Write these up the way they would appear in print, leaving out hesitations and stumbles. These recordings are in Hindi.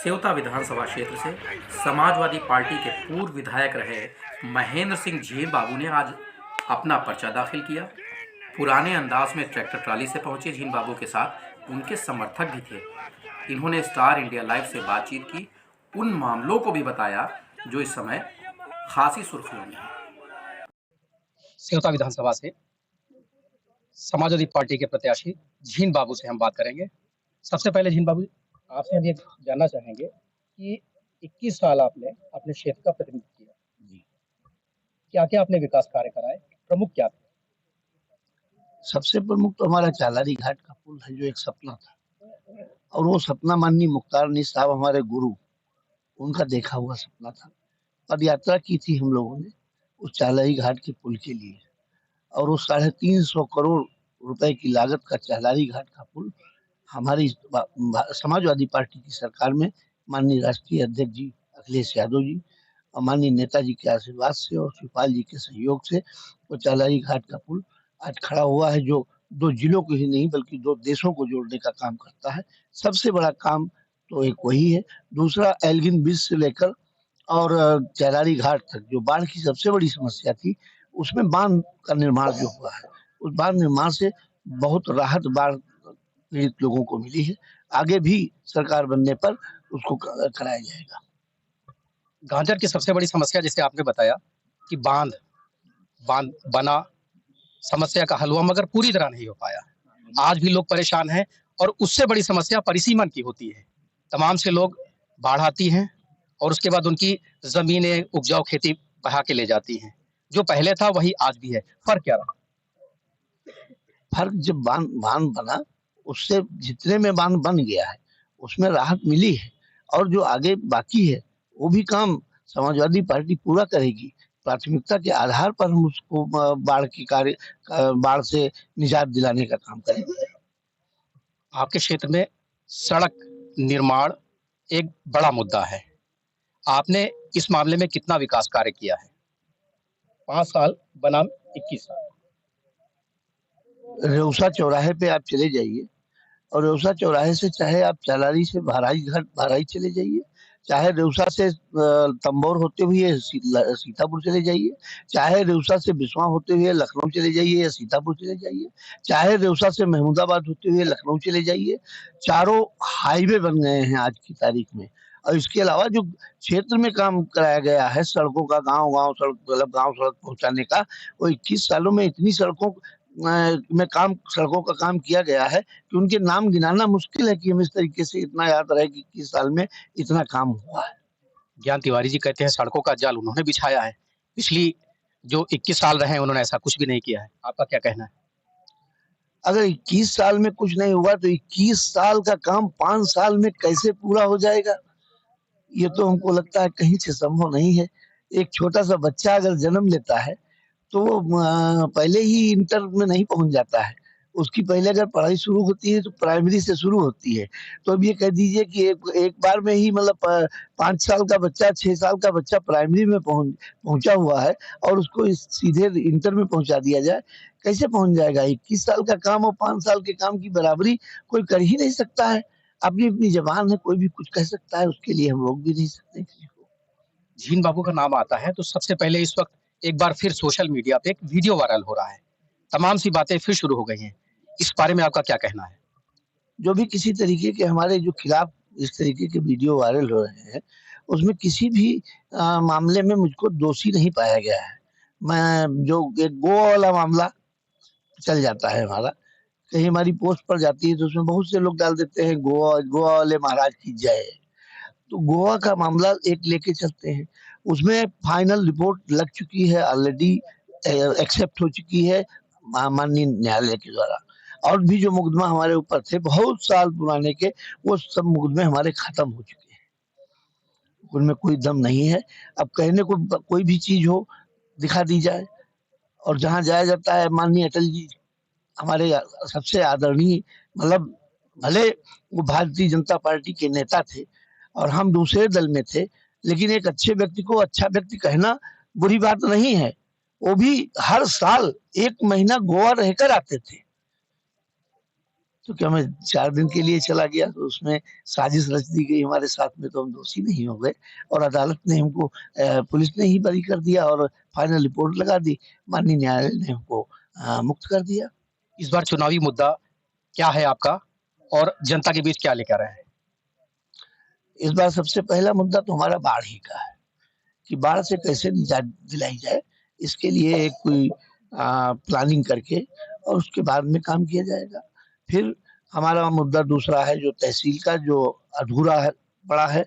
सेवता विधानसभा क्षेत्र से समाजवादी पार्टी के पूर्व विधायक रहे महेंद्र सिंह झील बाबू ने आज अपना पर्चा दाखिल किया। पुराने अंदाज में ट्रैक्टर ट्राली से पहुंचे झील बाबू के साथ उनके समर्थक भी थे। इन्होंने स्टार इंडिया लाइव से बातचीत की, उन मामलों को भी बताया जो इस समय खासी सुर्खियों में है। सेवता विधानसभा से समाजवादी पार्टी के प्रत्याशी झील बाबू से हम बात करेंगे। सबसे पहले झील बाबू, आपसे हम ये जानना चाहेंगे कि 21 साल आपने अपने क्षेत्र का प्रतिनिधित्व किया जी, क्या क्या आपने विकास कार्य कराए, प्रमुख क्या थे? सबसे प्रमुख तो हमारा चालारी घाट का पुल है, जो एक सपना था, और वो सपना माननीय मुख्तार अनीस साहब हमारे गुरु, उनका देखा हुआ सपना था। पद यात्रा की थी हम लोगों ने उस चालारी घाट के पुल के लिए, और वो 350 करोड़ रुपए की लागत का चालारी घाट का पुल हमारी समाजवादी पार्टी की सरकार में माननीय राष्ट्रीय अध्यक्ष जी अखिलेश यादव जी और माननीय नेताजी के आशीर्वाद से और शिवपाल जी के सहयोग से वो चालारी घाट का पुल आज खड़ा हुआ है, जो 2 जिलों को ही नहीं बल्कि 2 देशों को जोड़ने का काम करता है। सबसे बड़ा काम तो एक वही है। दूसरा, एल्गिन ब्रिज से लेकर और चालारी घाट तक जो बाढ़ की सबसे बड़ी समस्या थी, उसमें बांध का निर्माण जो हुआ है, उस बांध निर्माण से बहुत राहत बाढ़ पीड़ित लोगों को मिली है। आगे भी सरकार बनने पर उसको कराया जाएगा। गांजर की सबसे बड़ी समस्या, जैसे आपने बताया कि बांध बना, समस्या का हल हुआ, मगर पूरी तरह नहीं हो पाया। आज भी लोग परेशान हैं, और उससे बड़ी समस्या परिसीमन की होती है। तमाम से लोग बाढ़ आती हैं और उसके बाद उनकी जमीनें उपजाऊ खेती बहा के ले जाती हैं। जो पहले था वही आज भी है। फर्क क्या रहा? फर्क जब बांध बना, उससे जितने में बांध बन गया है उसमें राहत मिली है, और जो आगे बाकी है वो भी काम समाजवादी पार्टी पूरा करेगी। प्राथमिकता के आधार पर हम उसको बाढ़ से निजात दिलाने का काम करेंगे। आपके क्षेत्र में सड़क निर्माण एक बड़ा मुद्दा है। आपने इस मामले में कितना विकास कार्य किया है? 5 साल बनाम 21 साल। रेउसा चौराहे पे आप चले जाइए, और रेउसा चौराहे से चाहे आप चालारी से बहराइच चले जाइए, चाहे रेउसा से तंबौर होते हुए सीतापुर चले जाइए, चाहे रेउसा से बिस्वा होते हुए लखनऊ चले जाइए या सीतापुर चले जाइए, चाहे रेउसा से महमूदाबाद होते हुए लखनऊ चले जाइए, चारों हाईवे बन गए हैं आज की तारीख में। और इसके अलावा जो क्षेत्र में काम कराया गया है सड़कों का, गांव सड़क पहुंचाने का, वो 21 सालों में इतनी सड़कों सड़कों का काम किया गया है कि उनके नाम गिनाना मुश्किल है कि हम इस तरीके से इतना याद रहे कि 21 साल में इतना काम हुआ है। ज्ञान तिवारी जी कहते हैं सड़कों का जाल उन्होंने बिछाया है। पिछली जो 21 साल रहे उन्होंने ऐसा कुछ भी नहीं किया है। आपका क्या कहना है? अगर 21 साल में कुछ नहीं हुआ तो 21 साल का काम 5 साल में कैसे पूरा हो जाएगा? ये तो हमको लगता है कहीं से संभव नहीं है। एक छोटा सा बच्चा अगर जन्म लेता है तो वो पहले ही इंटर में नहीं पहुंच जाता है। उसकी पहले अगर पढ़ाई शुरू होती है तो प्राइमरी से शुरू होती है। तो अब ये कह दीजिए कि एक बार में ही मतलब 5 साल का बच्चा, 6 साल का बच्चा प्राइमरी में पहुंचा हुआ है और उसको सीधे इंटर में पहुंचा दिया जाए, कैसे पहुंच जाएगा? 21 साल का काम और 5 साल के काम की बराबरी कोई कर ही नहीं सकता है। अपनी जबान है, कोई भी कुछ कह सकता है, उसके लिए हम रोक भी नहीं सकते किसी को। झील बाबू का नाम आता है तो सबसे पहले इस वक्त एक बार फिर सोशल मीडिया पे एक वीडियो वायरल हो रहा है। तमाम सी बातें फिर शुरू हो गई हैं। इस बारे में आपका क्या कहना है? जो भी किसी तरीके के हमारे जो खिलाफ इस तरीके के वीडियो वायरल हो रहे हैं, उसमें किसी भी मामले में मुझको दोषी नहीं पाया गया है। मैं जो एक गोवा वाला मामला चल जाता है हमारा, कहीं हमारी पोस्ट पर जाती है तो उसमें बहुत से लोग डाल देते हैं गोवा वाले महाराज की जय। तो गोवा का मामला एक लेके चलते हैं, उसमें फाइनल रिपोर्ट लग चुकी है, ऑलरेडी एक्सेप्ट हो चुकी है माननीय न्यायालय के द्वारा। और भी जो मुकदमा हमारे ऊपर थे बहुत साल पुराने के, वो सब मुकदमे हमारे खत्म हो चुके हैं, उनमें कोई दम नहीं है। अब कहने को कोई भी चीज हो दिखा दी जाए, और जहां जाया जाता है, माननीय अटल जी हमारे सबसे आदरणीय, मतलब भले वो भारतीय जनता पार्टी के नेता थे और हम दूसरे दल में थे, लेकिन एक अच्छे व्यक्ति को अच्छा व्यक्ति कहना बुरी बात नहीं है। वो भी हर साल 1 महीना गोवा रहकर आते थे। तो क्या मैं 4 दिन के लिए चला गया तो उसमें साजिश रच दी गई हमारे साथ में, तो हम दोषी नहीं हो गए और अदालत ने हमको पुलिस ने ही बरी कर दिया और फाइनल रिपोर्ट लगा दी। माननीय न्यायालय ने हमको मुक्त कर दिया। इस बार चुनावी मुद्दा क्या है आपका और जनता के बीच क्या लेकर आए हैं? इस बार सबसे पहला मुद्दा तो हमारा बाढ़ ही का है कि बाढ़ से कैसे निजात दिलाई जाए, इसके लिए एक कोई प्लानिंग करके और उसके बाद में काम किया जाएगा। फिर हमारा मुद्दा दूसरा है जो तहसील का जो अधूरा है पड़ा है,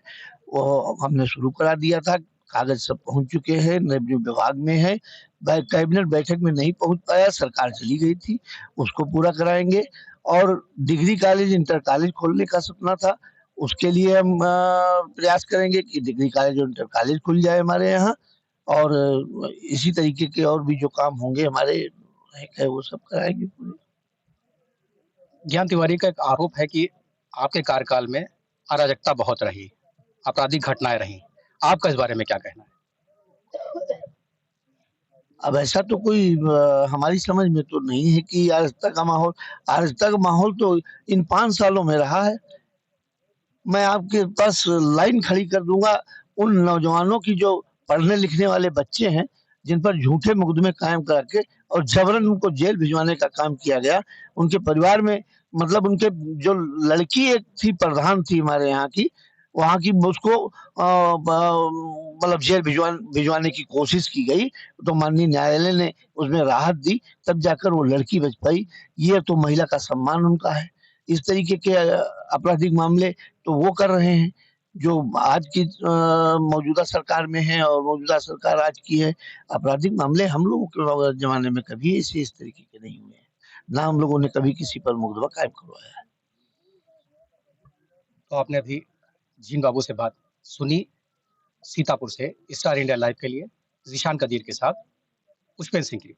वो हमने शुरू करा दिया था। कागज सब पहुंच चुके हैं, रेवेन्यू विभाग में है। कैबिनेट बैठक में नहीं पहुंच पाया, सरकार चली गई थी, उसको पूरा कराएंगे। और डिग्री कॉलेज, इंटर कॉलेज खोलने का सपना था, उसके लिए हम प्रयास करेंगे कि डिग्री कॉलेज और इंटर कॉलेज खुल जाए हमारे यहाँ। और इसी तरीके के और भी जो काम होंगे हमारे है वो सब कराएंगे पूरे। ज्ञान तिवारी का एक आरोप है कि आपके कार्यकाल में अराजकता बहुत रही, आपराधिक घटनाएं रही। आपका इस बारे में क्या कहना है? अब ऐसा तो कोई हमारी समझ में तो नहीं है कि अराजकता का माहौल तो इन 5 सालों में रहा है। मैं आपके पास लाइन खड़ी कर दूंगा उन नौजवानों की जो पढ़ने लिखने वाले बच्चे हैं, जिन पर झूठे मुकदमे कायम करके और जबरन उनको जेल भिजवाने का काम किया गया। उनके परिवार में मतलब उनके जो लड़की एक थी, प्रधान थी हमारे यहाँ की, वहाँ की उसको मतलब जेल भिजवाने की कोशिश की गई, तो माननीय न्यायालय ने उसमें राहत दी, तब जाकर वो लड़की बच पाई। ये तो महिला का सम्मान उनका है। इस तरीके के आपराधिक मामले तो वो कर रहे हैं जो आज की मौजूदा सरकार में है, और मौजूदा सरकार आज की है। आपराधिक मामले हम लोगों के जमाने में कभी ऐसे इस तरीके के नहीं हुए हैं, ना हम लोगों ने कभी किसी पर मुकदमा कायम करवाया है। तो आपने अभी जीन बाबू से बात सुनी, सीतापुर से स्टार इंडिया लाइव के लिए जिशान कदीर के साथ पुष्पेंद्र सिंह की।